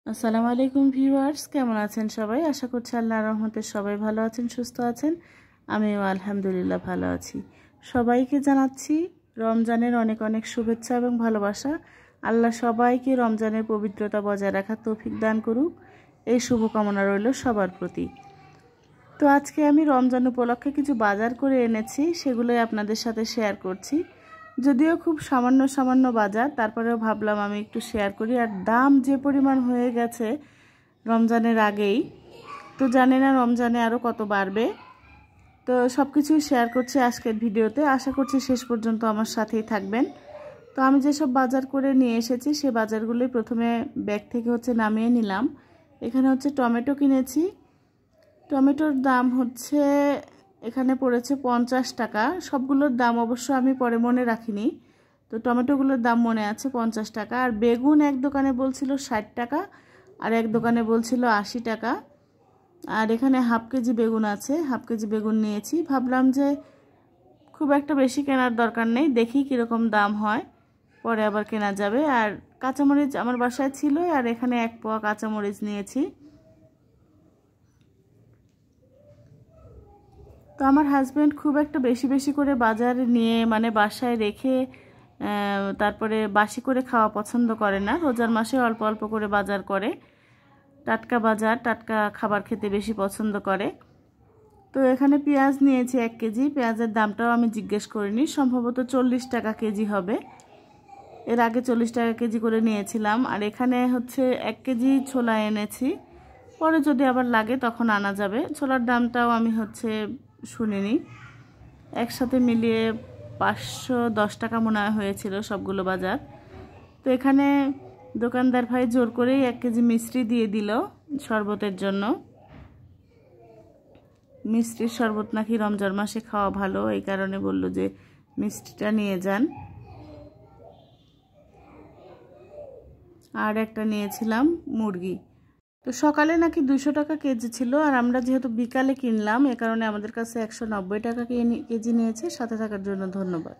আসসালামু আলাইকুম ভিউয়ার্স, কেমন আছেন সবাই? আশা করছি আল্লাহর রহমতে সবাই ভালো আছেন, সুস্থ আছেন। আমিও আলহামদুলিল্লাহ ভালো আছি। সবাইকে জানাচ্ছি রমজানের অনেক অনেক শুভেচ্ছা এবং ভালোবাসা। আল্লাহ সবাইকে রমজানের পবিত্রতা বজায় রাখার তৌফিক দান করুক, এই শুভকামনা রইল সবার প্রতি। তো আজকে আমি রমজান উপলক্ষে কিছু বাজার করে এনেছি, সেগুলোই আপনাদের সাথে শেয়ার করছি। যদিও খুব সামান্য সামান্য বাজার, তারপরেও ভাবলাম আমি একটু শেয়ার করি। আর দাম যে পরিমাণ হয়ে গেছে রমজানের আগেই, তো জানি না রমজানে আরও কত বাড়বে। তো সব কিছুই শেয়ার করছি আজকের ভিডিওতে, আশা করছি শেষ পর্যন্ত আমার সাথেই থাকবেন। তো আমি যেসব বাজার করে নিয়ে এসেছি সে বাজারগুলোই প্রথমে ব্যাগ থেকে নামিয়ে নিলাম। এখানে টমেটো কিনেছি। টমেটোর দাম এখানে পড়েছে 50 টাকা। সবগুলোর দাম অবশ্য আমি পরে মনে রাখিনি, তো টমেটোগুলোর দাম মনে আছে 50 টাকা। আর বেগুন এক দোকানে বলছিল 60 টাকা, আর এক দোকানে বলছিল 80 টাকা। আর এখানে হাফ কেজি বেগুন আছে, হাফ কেজি বেগুন নিয়েছি। ভাবলাম যে খুব একটা বেশি কেনার দরকার নেই, দেখি কীরকম দাম হয়, পরে আবার কেনা যাবে। আর কাঁচামরিচ আমার বাসায় ছিল, আর এখানে 1 পোয়া কাঁচামরিচ নিয়েছি। তো আমার হাজব্যান্ড খুব একটা বেশি বেশি করে বাজার নিয়ে বাসায় রেখে তারপরে বাসি করে খাওয়া পছন্দ করে না। রোজার মাসে অল্প অল্প করে বাজার করে, টাটকা বাজার টাটকা খাবার খেতে বেশি পছন্দ করে। তো এখানে পেঁয়াজ নিয়েছি 1 কেজি। পেঁয়াজের দামটাও আমি জিজ্ঞেস করিনি, সম্ভবত 40 টাকা কেজি হবে। এর আগে 40 টাকা কেজি করে নিয়েছিলাম। আর এখানে 1 কেজি ছোলা এনেছি, পরে যদি আবার লাগে তখন আনা যাবে। ছোলার দামটাও আমি শুনিনি, একসাথে মিলিয়ে 510 টাকা মনে হয়েছিল সবগুলো বাজার। তো এখানে দোকানদার ভাই জোর করেই 1 কেজি মিষ্টি দিয়ে দিল শরবতের জন্য। মিষ্টির শরবত নাকি রমজান মাসে খাওয়া ভালো, এই কারণে বলল যে মিষ্টিটা নিয়ে যান। আর একটা নিয়েছিলাম মুরগি। তো সকালে নাকি 200 টাকা কেজি ছিল, আর আমরা যেহেতু বিকালে কিনলাম এ কারণে আমাদের কাছে 190 টাকা কেজি নিয়েছে। সাথে থাকার জন্য ধন্যবাদ।